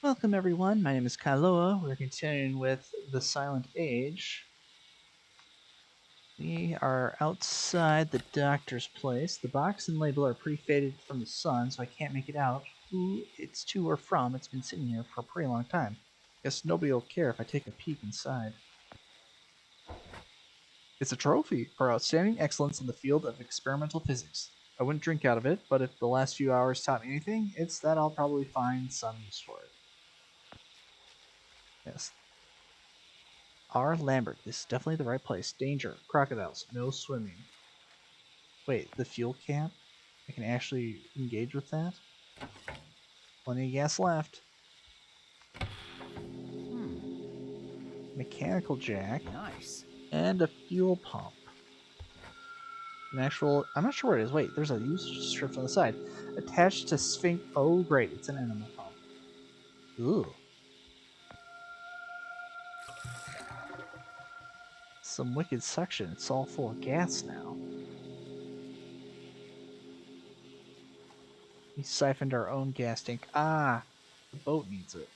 Welcome everyone, my name is Kailoa. We're continuing with The Silent Age. We are outside the doctor's place. The box and label are pretty faded from the sun, so I can't make it out who it's to or from. It's been sitting here for a pretty long time. Guess nobody will care if I take a peek inside. It's a trophy for outstanding excellence in the field of experimental physics. I wouldn't drink out of it, but if the last few hours taught me anything, it's that I'll probably find some use for it. Yes, R. Lambert, this is definitely the right place. Danger. Crocodiles. No swimming. Wait, the fuel camp? I can actually engage with that? Plenty of gas left. Mechanical jack. Nice. And a fuel pump. An actual... I'm not sure where it is. Wait, there's a use strip on the side. Attached to Sphinx... Oh, great. It's an animal pump. Ooh. Some wicked suction. It's all full of gas now. We siphoned our own gas tank. Ah! The boat needs it.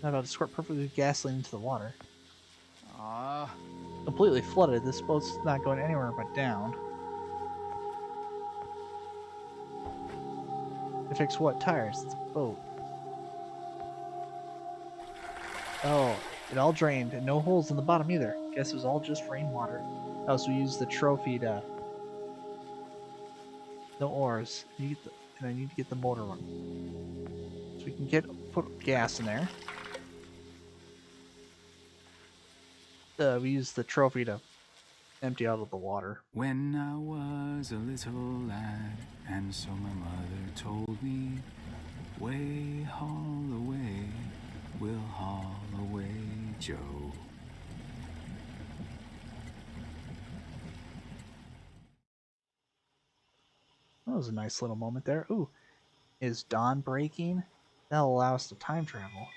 Not about to squirt perfectly with gasoline into the water. Completely flooded. This boat's not going anywhere but down. To fix what tires? It's a boat. Oh, it all drained, and no holes in the bottom either. Guess it was all just rainwater. Else we used the trophy to... No oars. And I need to get the motor running. So we can put gas in there. We used the trophy to empty out of the water. When I was a little lad, and so my mother told me, way haul away, we'll haul away, Joe. That was a nice little moment there. Ooh, is dawn breaking? That'll allow us to time travel.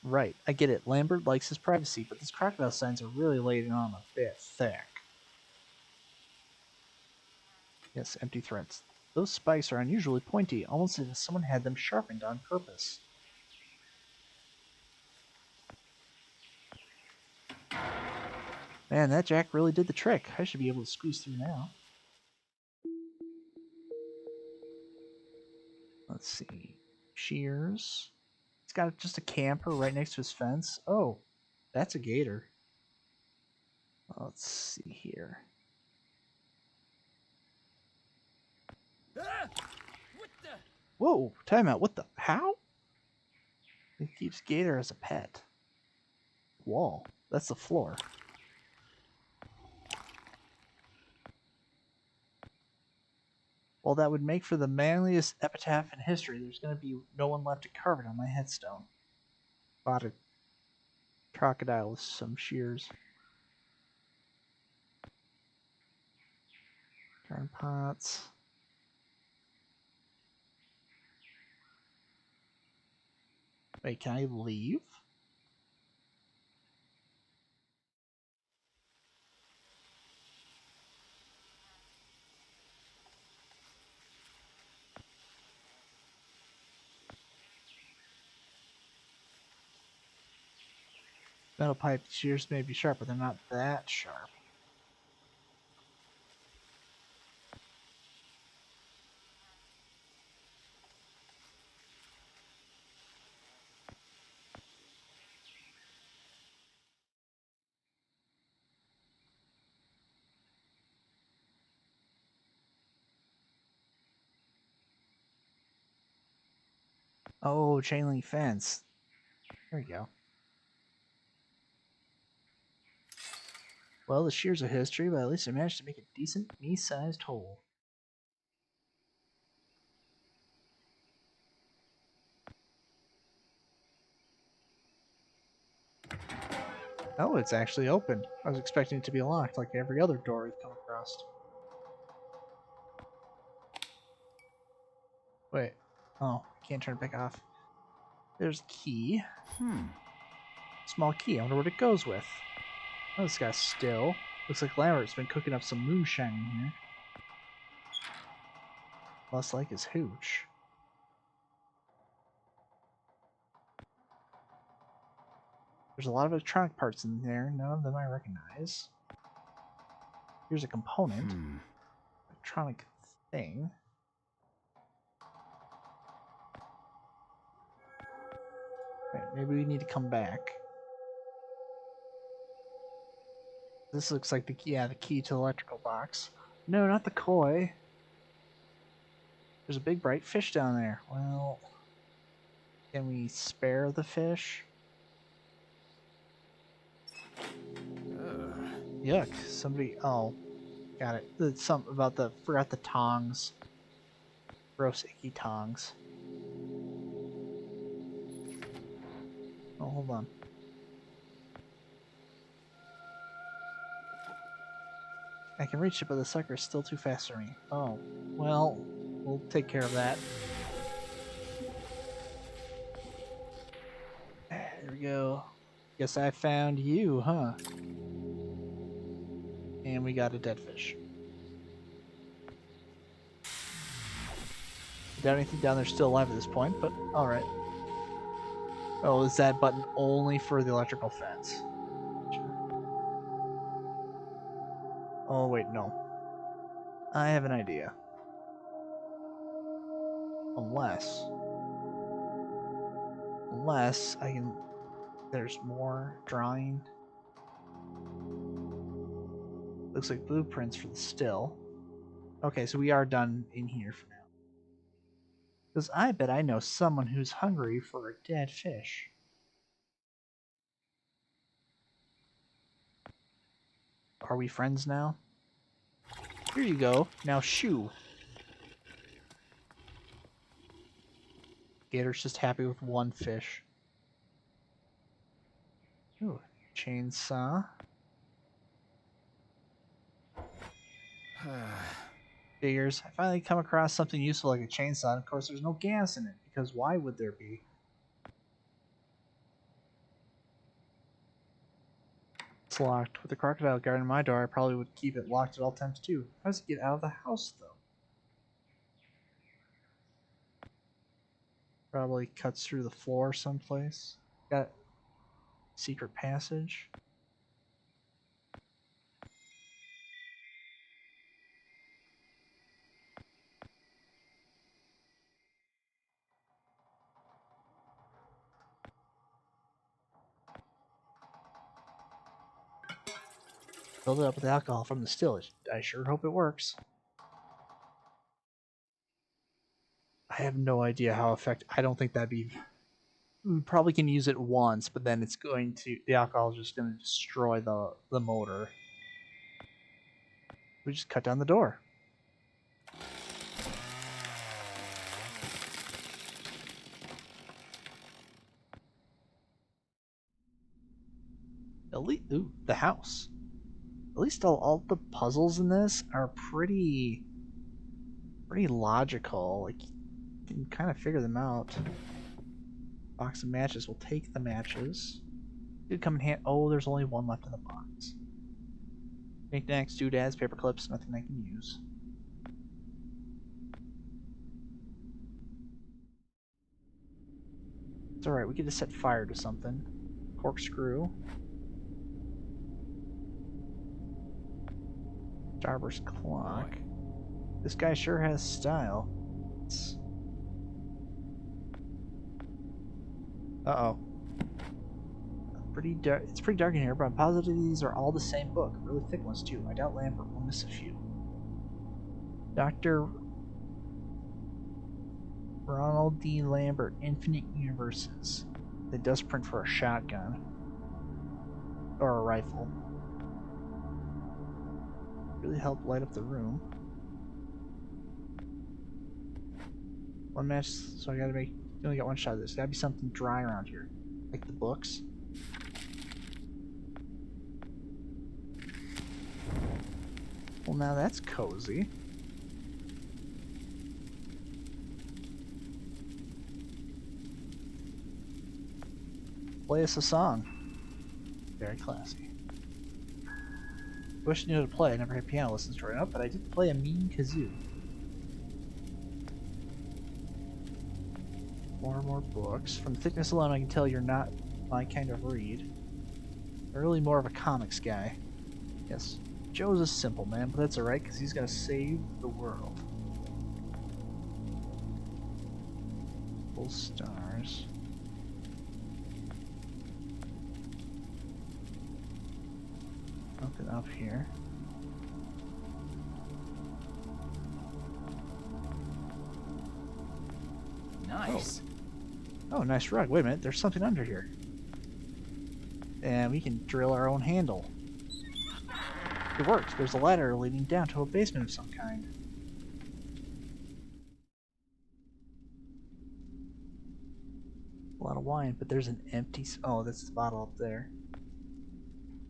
Right, I get it. Lambert likes his privacy, but these crocodile signs are really laying on a bit thick. Yes, empty threads. Those spikes are unusually pointy, almost as if someone had them sharpened on purpose. Man, that jack really did the trick. I should be able to squeeze through now. Let's see. Shears. He's got just a camper right next to his fence. Oh, that's a gator. Let's see here. What the? Whoa, timeout. What the? How? He keeps gator as a pet. Wall. That's the floor. Well, that would make for the manliest epitaph in history. There's going to be no one left to carve it on my headstone. Bought a crocodile with some shears. Turn pots. Wait, can I leave? Metal pipe shears may be sharp, but they're not that sharp. Oh, chain link fence. There we go. Well, the shears are history, but at least I managed to make a decent me-sized hole. Oh, it's actually open. I was expecting it to be locked like every other door we've come across. Wait. Oh, can't turn it back off. There's a key. Small key. I wonder what it goes with. Oh, this guy's still. Looks like Lambert's been cooking up some moonshine in here. Less like his hooch. There's a lot of electronic parts in there. None of them I recognize. Here's a component. Electronic thing. Right, maybe we need to come back. This looks like the key, yeah, the key to the electrical box. No, not the koi. There's a big bright fish down there. Well, can we spare the fish? Yuck. Somebody, oh, got it. It's something about forgot the tongs. Gross, icky tongs. Oh, hold on. I can reach it, but the sucker is still too fast for me. Oh, well, we'll take care of that. There we go. Guess I found you, huh? And we got a dead fish. I doubt anything down there still alive at this point, but alright. Oh, is that button only for the electrical fence? Oh, wait, no. I have an idea. Unless I can... There's more drawing. Looks like blueprints for the still. Okay, so we are done in here for now. Because I bet I know someone who's hungry for a dead fish. Are we friends now? Here you go. Now shoo. Gator's just happy with one fish. Ooh, chainsaw. Figures. I finally come across something useful like a chainsaw, and of course there's no gas in it, because why would there be? It's locked. With the crocodile guarding my door, I probably would keep it locked at all times too. How does it get out of the house, though? Probably cuts through the floor someplace. Got secret passage. Fill it up with alcohol from the stillage. I sure hope it works. I have no idea how effective. I don't think that'd be. We probably can use it once, but then it's going to. The alcohol is just going to destroy the motor. We just cut down the door. Ooh, the house. At least all the puzzles in this are pretty logical. Like you can kind of figure them out. Box of matches. We'll take the matches. Did come in hand. Oh, there's only one left in the box. Knickknacks, doodads, paper clips, nothing I can use. It's alright, we get to set fire to something. Corkscrew. Starburst clock. This guy sure has style. Uh-oh. Pretty dark. It's pretty dark in here, but I'm positive these are all the same book. Really thick ones, too. I doubt Lambert will miss a few. Dr. Ronald D. Lambert, Infinite Universes. It does print for a shotgun. Or a rifle. Really help light up the room. One match, so I gotta make. You only got one shot of this. Gotta be something dry around here. Like the books. Well, now that's cozy. Play us a song. Very classy. wish I knew how to play. I never had piano lessons growing up, but I did play a mean kazoo. More books. From the thickness alone, I can tell you're not my kind of read. You're really more of a comics guy. Yes, Joe's a simple man, but that's alright, because he's gonna save the world. Full stars. Nothing up here. Nice. Oh, nice rug. Wait a minute, there's something under here. And we can drill our own handle. It worked. There's a ladder leading down to a basement of some kind. A lot of wine, but there's an empty... Oh, that's the bottle up there.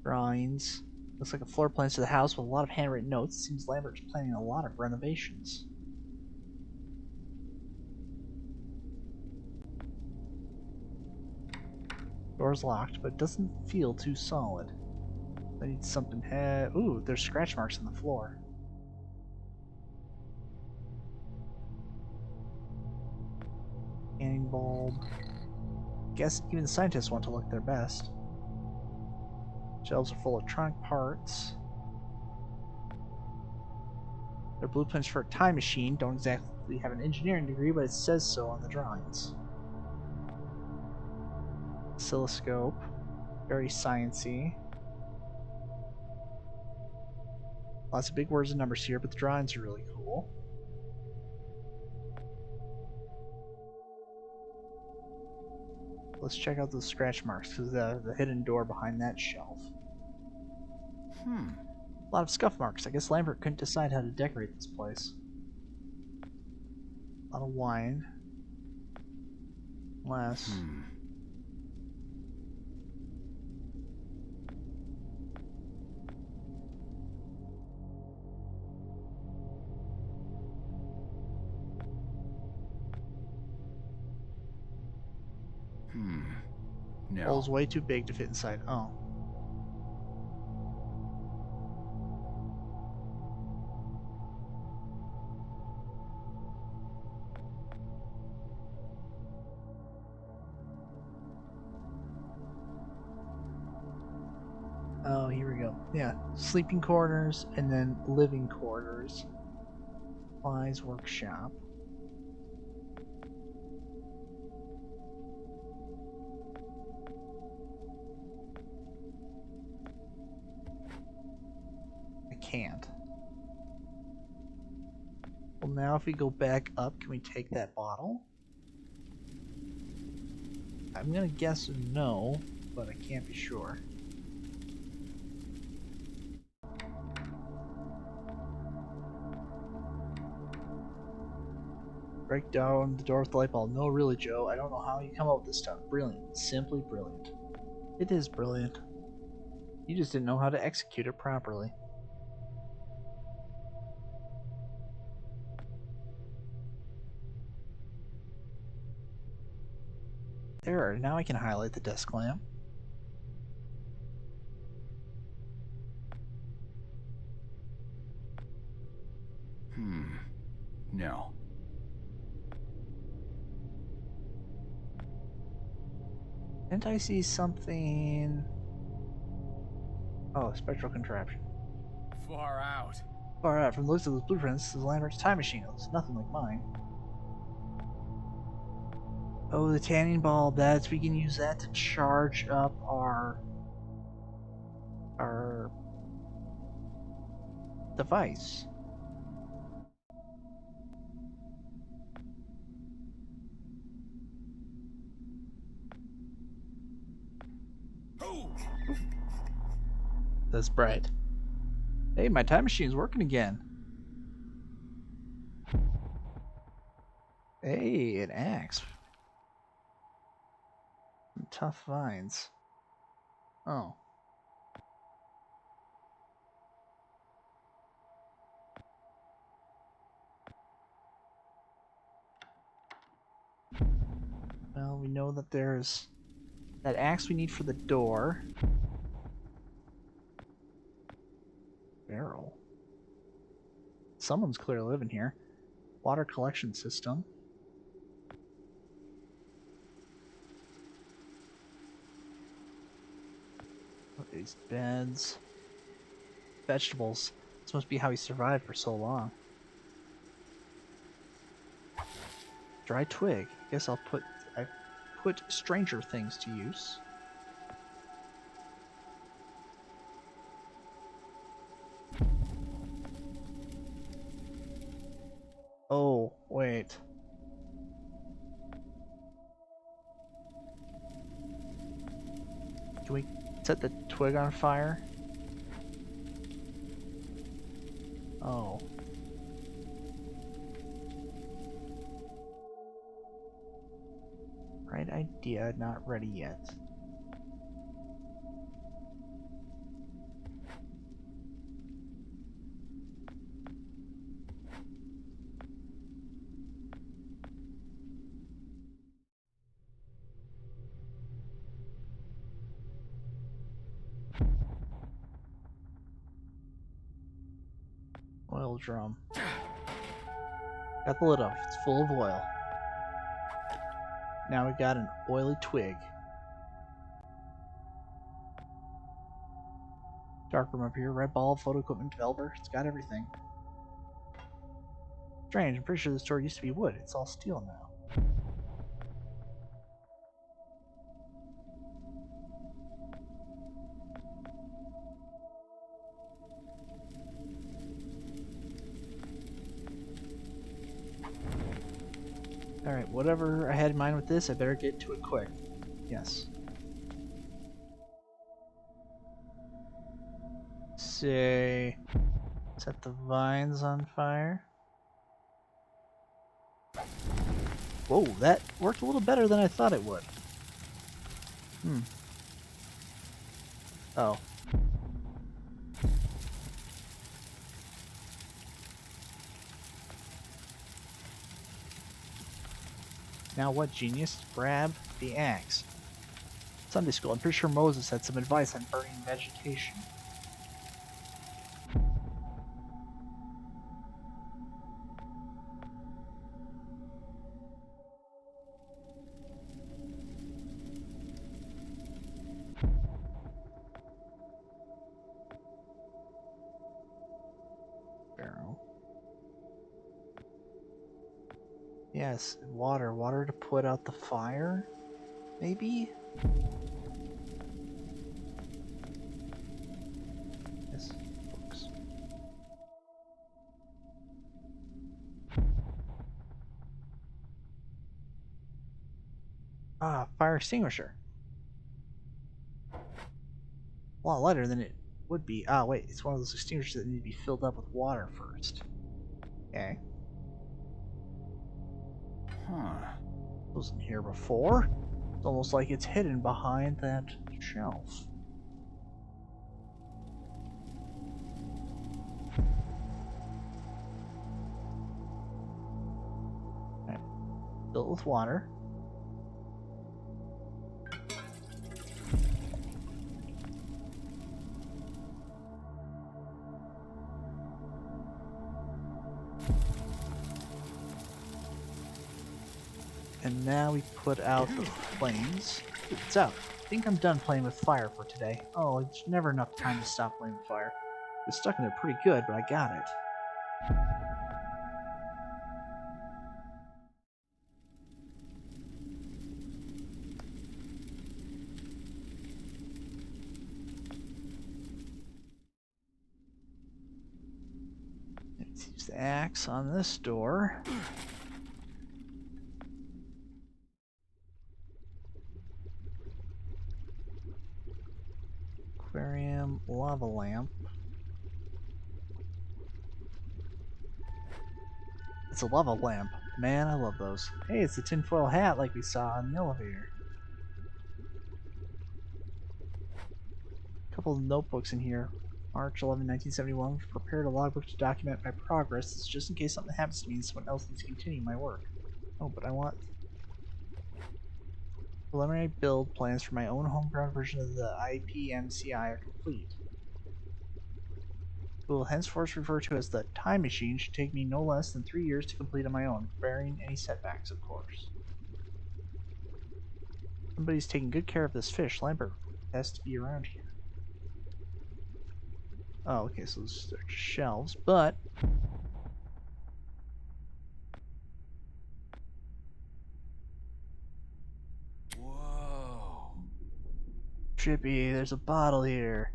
Drawings. Looks like a floor plan to the house with a lot of handwritten notes. Seems Lambert's planning a lot of renovations. Door's locked, but it doesn't feel too solid. I need something Ooh, there's scratch marks on the floor. Canning bulb. Guess even the scientists want to look their best. Shelves are full of trunk parts. They're blueprints for a time machine. Don't exactly have an engineering degree, but it says so on the drawings. Oscilloscope. Very sciencey. Lots of big words and numbers here, but the drawings are really cool. Let's check out those scratch marks, because the hidden door behind that shelf. A lot of scuff marks. I guess Lambert couldn't decide how to decorate this place. A lot of wine. Less. No. Hall's way too big to fit inside. Oh. Oh, here we go. Yeah, sleeping quarters and then living quarters. Supplies workshop. I can't. Well, now if we go back up, can we take that bottle? I'm gonna guess no, but I can't be sure. Break down the door with the light bulb. No, really, Joe. I don't know how you come up with this stuff. Brilliant. Simply brilliant. It is brilliant. You just didn't know how to execute it properly. There, now I can highlight the desk lamp. No. Didn't I see something? Oh, spectral contraption. Far out. Far out. From the looks of those blueprints, this is Lambert's time machine. It's nothing like mine. Oh, the tanning bulb. That's we can use that to charge up our device. That's bright. Hey, my time machine's working again. Hey, an axe. Some tough vines. Oh. Well, we know that there's that axe we need for the door. Barrel. Someone's clearly living here. Water collection system. These beds. Vegetables. This must be how he survived for so long. Dry twig. Guess I put stranger things to use. Oh, wait. Can we set the twig on fire? Oh. Right idea, not ready yet. Oil drum. Got the lid off. It's full of oil. Now we got an oily twig. Darkroom up here. Red bulb, photo equipment, developer. It's got everything. Strange. I'm pretty sure this door used to be wood. It's all steel now. Alright, whatever I had in mind with this, I better get to it quick. Yes. Say, set the vines on fire. Whoa, that worked a little better than I thought it would. Oh. Now what, genius? Grab the axe. Sunday school. I'm pretty sure Moses had some advice on burning vegetation. Barrel. Yes, water. Water to put out the fire? Maybe? Yes, books. Ah, fire extinguisher. A lot lighter than it would be. Ah, wait, it's one of those extinguishers that need to be filled up with water first. Okay. Huh. Wasn't here before. It's almost like it's hidden behind that shelf. Alright. Fill it with water. And now we put out the flames. Ooh, it's out. I think I'm done playing with fire for today. Oh, it's never enough time to stop playing with fire. It's stuck in there pretty good, but I got it. Let's use the axe on this door. Aquarium, lava lamp. It's a lava lamp. Man, I love those. Hey, it's the tinfoil hat like we saw in the elevator. A couple of notebooks in here. March 11, 1971. We've prepared a logbook to document my progress. It's just in case something happens to me and someone else needs to continue my work. Oh, but I want preliminary build plans for my own homegrown version of the IPMCI are complete. will henceforth refer to as the time machine should take me no less than 3 years to complete on my own, barring any setbacks, of course. Somebody's taking good care of this fish. Lambert has to be around here. Oh, okay, so those are just shelves, but Whoa. Trippy, there's a bottle here.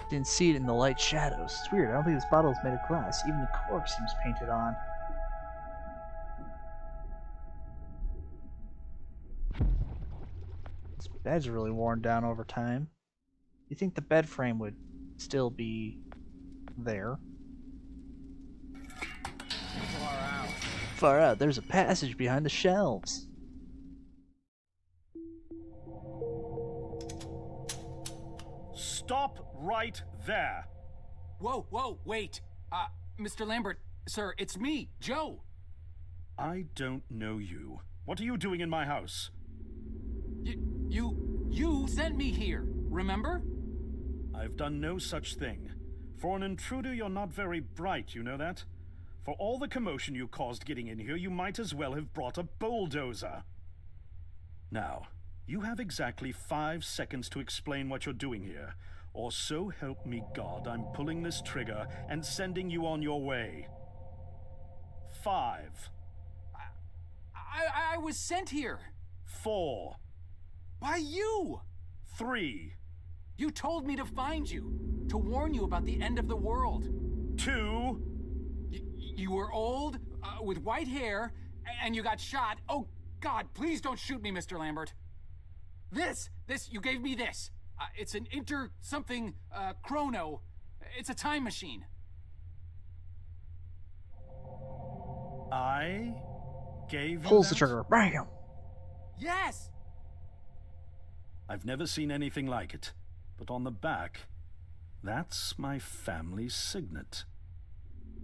Didn't see it in the light shadows. It's weird, I don't think this bottle is made of glass. Even the cork seems painted on. This bed's really worn down over time. You think the bed frame would still be there? Far out. Far out, there's a passage behind the shelves. Stop right there! Whoa, wait. Mr. Lambert, sir, it's me, Joe. I don't know you. What are you doing in my house? You sent me here, remember? I've done no such thing. For an intruder, you're not very bright, you know that? For all the commotion you caused getting in here, you might as well have brought a bulldozer. Now, you have exactly 5 seconds to explain what you're doing here. Or so help me God, I'm pulling this trigger and sending you on your way. 5. I was sent here. 4. By you! 3. You told me to find you, to warn you about the end of the world. 2. You were old, with white hair, and you got shot. Oh, God, please don't shoot me, Mr. Lambert. This, you gave me this. It's an chrono. It's a time machine. I gave you Pulls that? the trigger. Bam! Yes! I've never seen anything like it. But on the back, that's my family signet.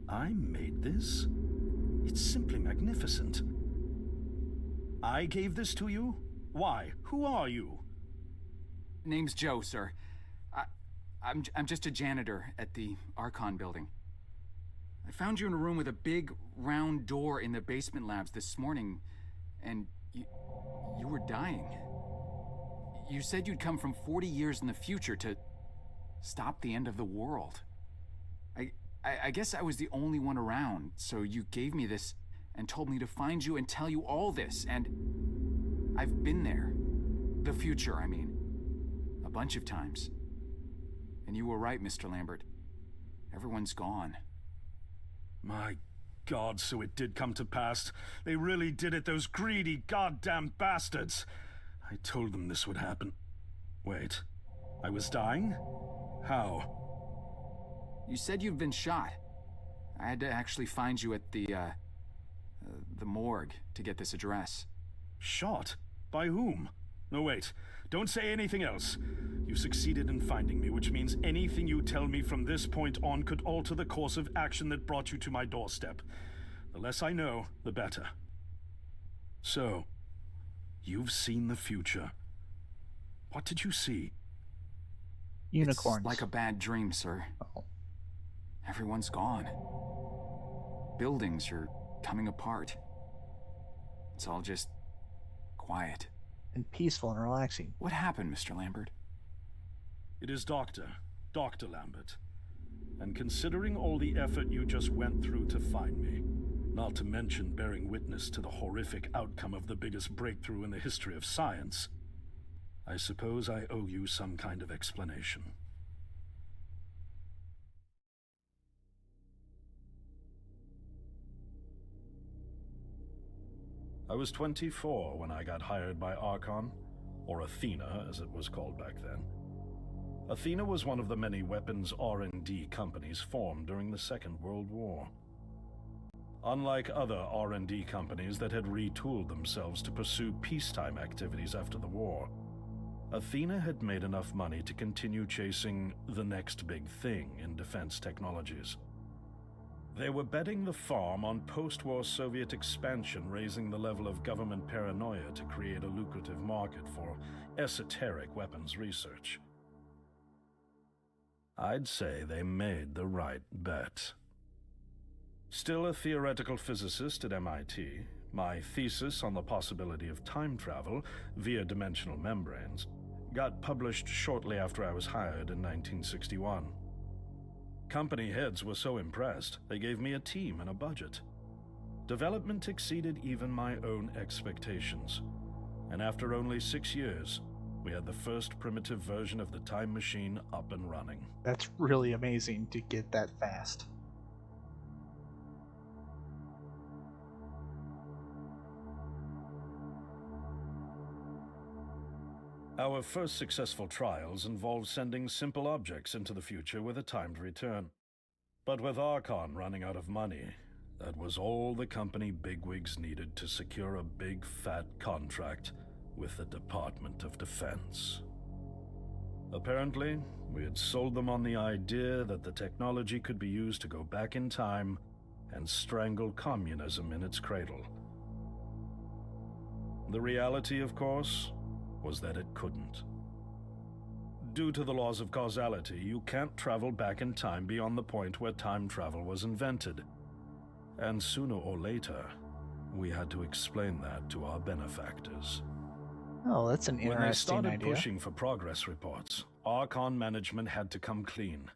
I made this? It's simply magnificent. I gave this to you? Why? Who are you? Name's Joe, sir. I'm just a janitor at the Archon building. I found you in a room with a big, round door in the basement labs this morning, and you were dying. You said you'd come from 40 years in the future to stop the end of the world. I guess I was the only one around, so you gave me this and told me to find you and tell you all this, and I've been there. The future, I mean. A bunch of times. And you were right, Mr. Lambert. Everyone's gone. My God, so it did come to pass. They really did it, those greedy goddamn bastards. I told them this would happen. Wait, I was dying? How? You said you've been shot. I had to actually find you at the morgue to get this address. Shot? By whom? No, wait. Don't say anything else. You succeeded in finding me, which means anything you tell me from this point on could alter the course of action that brought you to my doorstep. The less I know, the better. So, you've seen the future. What did you see? Unicorns. It's like a bad dream, sir. Oh. Everyone's gone. Buildings are coming apart. It's all just quiet. And peaceful and relaxing. What happened, Mr. Lambert? It is Dr. Lambert. And considering all the effort you just went through to find me, not to mention bearing witness to the horrific outcome of the biggest breakthrough in the history of science, I suppose I owe you some kind of explanation. I was 24 when I got hired by Archon, or Athena as it was called back then. Athena was one of the many weapons R&D companies formed during the Second World War. Unlike other R&D companies that had retooled themselves to pursue peacetime activities after the war, Athena had made enough money to continue chasing the next big thing in defense technologies. They were betting the farm on post-war Soviet expansion, raising the level of government paranoia to create a lucrative market for esoteric weapons research. I'd say they made the right bet. Still a theoretical physicist at MIT, my thesis on the possibility of time travel via dimensional membranes got published shortly after I was hired in 1961. Company heads were so impressed, they gave me a team and a budget. Development exceeded even my own expectations, and after only 6 years, we had the first primitive version of the time machine up and running. That's really amazing to get that fast. Our first successful trials involved sending simple objects into the future with a timed return. But with Archon running out of money, that was all the company bigwigs needed to secure a big fat contract with the Department of Defense. Apparently, we had sold them on the idea that the technology could be used to go back in time and strangle communism in its cradle. The reality, of course, was that it couldn't. Due to the laws of causality, you can't travel back in time beyond the point where time travel was invented. And sooner or later, we had to explain that to our benefactors. Oh, that's an When they interesting started idea. pushing for progress reports, Archon management had to come clean,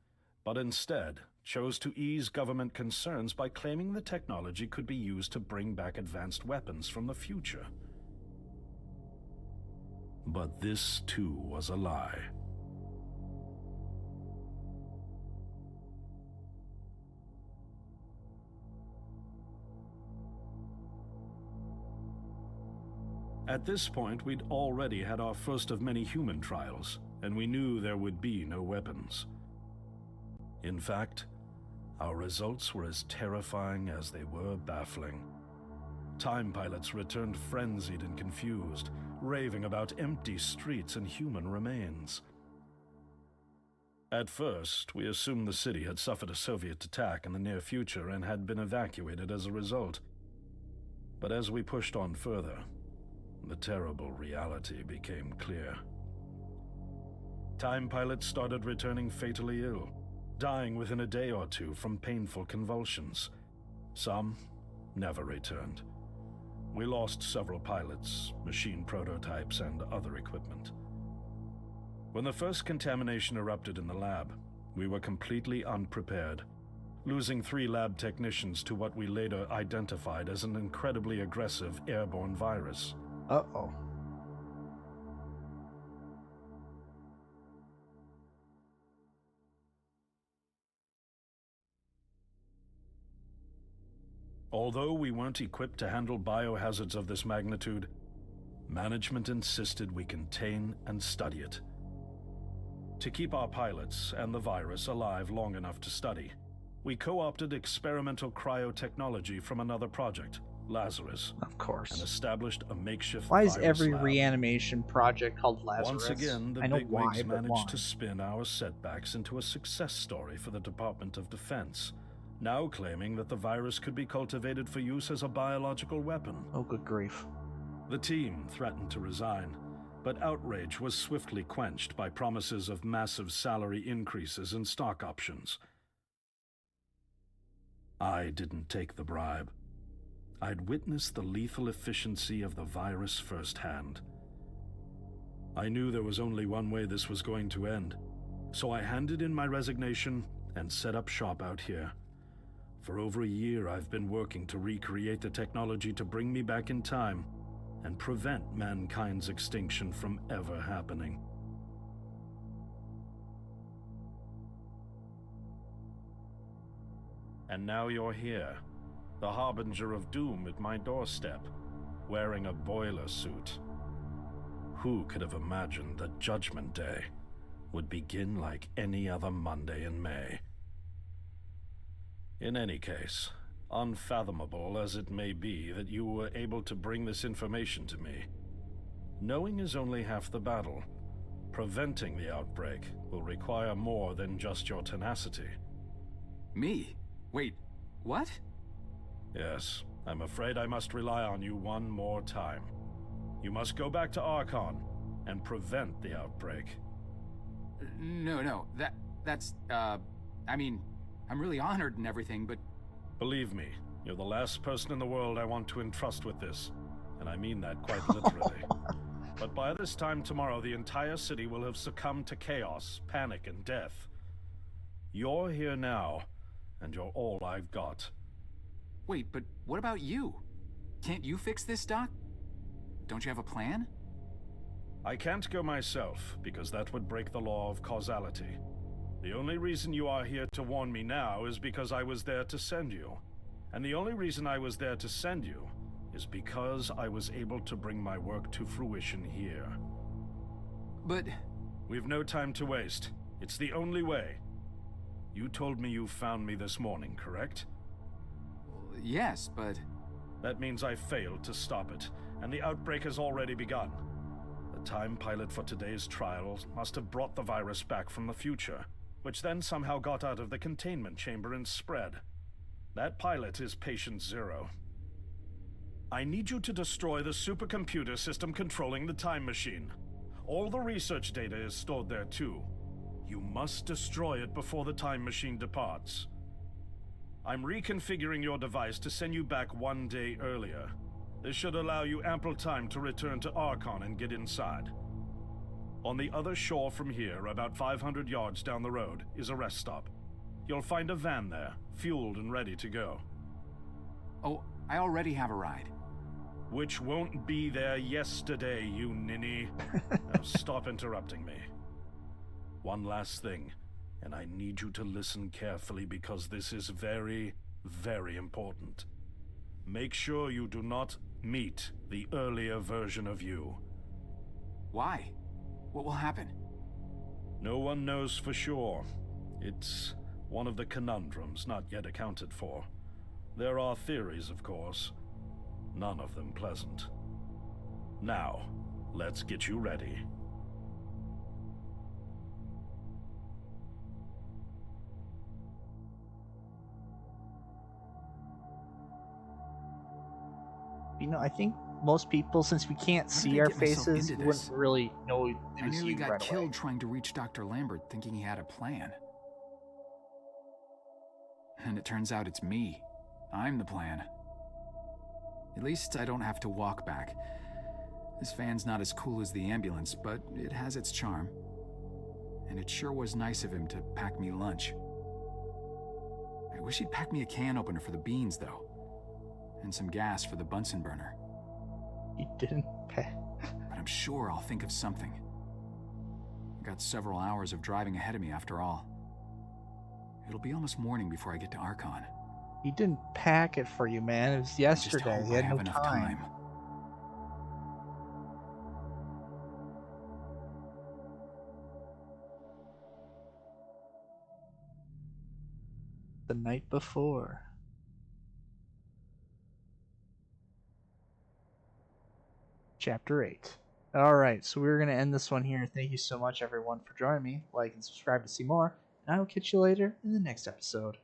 but instead chose to ease government concerns by claiming the technology could be used to bring back advanced weapons from the future. But this, too, was a lie. At this point, we'd already had our first of many human trials, and we knew there would be no weapons. In fact, our results were as terrifying as they were baffling. Time pilots returned frenzied and confused, raving about empty streets and human remains. At first, we assumed the city had suffered a Soviet attack in the near future and had been evacuated as a result. But as we pushed on further, the terrible reality became clear. Time pilots started returning fatally ill, dying within a day or two from painful convulsions. Some never returned. We lost several pilots, machine prototypes, and other equipment. When the first contamination erupted in the lab, we were completely unprepared, losing 3 lab technicians to what we later identified as an incredibly aggressive airborne virus. Uh-oh. Although we weren't equipped to handle biohazards of this magnitude, management insisted we contain and study it. To keep our pilots and the virus alive long enough to study, we co-opted experimental cryotechnology from another project, Lazarus, Of and course. established a makeshift Why is virus every lab. reanimation project called Lazarus? Once again, the I know bigwigs why, but managed why? to spin our setbacks into a success story for the Department of Defense, now claiming that the virus could be cultivated for use as a biological weapon. Oh, good grief. The team threatened to resign, but outrage was swiftly quenched by promises of massive salary increases and stock options. I didn't take the bribe. I'd witnessed the lethal efficiency of the virus firsthand. I knew there was only one way this was going to end, so I handed in my resignation and set up shop out here. For over a year, I've been working to recreate the technology to bring me back in time and prevent mankind's extinction from ever happening. And now you're here, the harbinger of doom at my doorstep, wearing a boiler suit. Who could have imagined that Judgment Day would begin like any other Monday in May? In any case, unfathomable as it may be that you were able to bring this information to me, knowing is only half the battle. Preventing the outbreak will require more than just your tenacity. Me? Wait, what? Yes, I'm afraid I must rely on you one more time. You must go back to Archon and prevent the outbreak. No, That's, I mean, I'm really honored and everything, but... Believe me, you're the last person in the world I want to entrust with this. And I mean that quite literally. But by this time tomorrow, the entire city will have succumbed to chaos, panic, and death. You're here now, and you're all I've got. Wait, but what about you? Can't you fix this, Doc? Don't you have a plan? I can't go myself, because that would break the law of causality. The only reason you are here to warn me now is because I was there to send you. And the only reason I was there to send you is because I was able to bring my work to fruition here. But... We've no time to waste. It's the only way. You told me you found me this morning, correct? Yes, but... That means I failed to stop it, and the outbreak has already begun. The time pilot for today's trials must have brought the virus back from the future, which then somehow got out of the containment chamber and spread. That pilot is Patient Zero. I need you to destroy the supercomputer system controlling the time machine. All the research data is stored there too. You must destroy it before the time machine departs. I'm reconfiguring your device to send you back 1 day earlier. This should allow you ample time to return to Archon and get inside. On the other shore from here, about 500 yards down the road, is a rest stop. You'll find a van there, fueled and ready to go. Oh, I already have a ride. Which won't be there yesterday, you ninny. Now stop interrupting me. One last thing, and I need you to listen carefully because this is very, very important. Make sure you do not meet the earlier version of you. Why? What will happen? No one knows for sure. It's one of the conundrums not yet accounted for. There are theories, of course. None of them pleasant. Now, let's get you ready. I think most people, since we can't How did see I our get myself faces, into wouldn't this? really know it I was nearly you got right killed away. trying to reach Dr. Lambert thinking he had a plan. And it turns out it's me. I'm the plan. At least I don't have to walk back. This van's not as cool as the ambulance, but it has its charm. And it sure was nice of him to pack me lunch. I wish he'd pack me a can opener for the beans, though. And some gas for the Bunsen burner. He didn't pay. But I'm sure I'll think of something. I've got several hours of driving ahead of me after all. It'll be almost morning before I get to Archon. He didn't pack it for you, man. It was I just yesterday. hope He I had have no enough time. The night before. Chapter 8. Alright, so we're going to end this one here. Thank you so much, everyone, for joining me. Like and subscribe to see more. And I will catch you later in the next episode.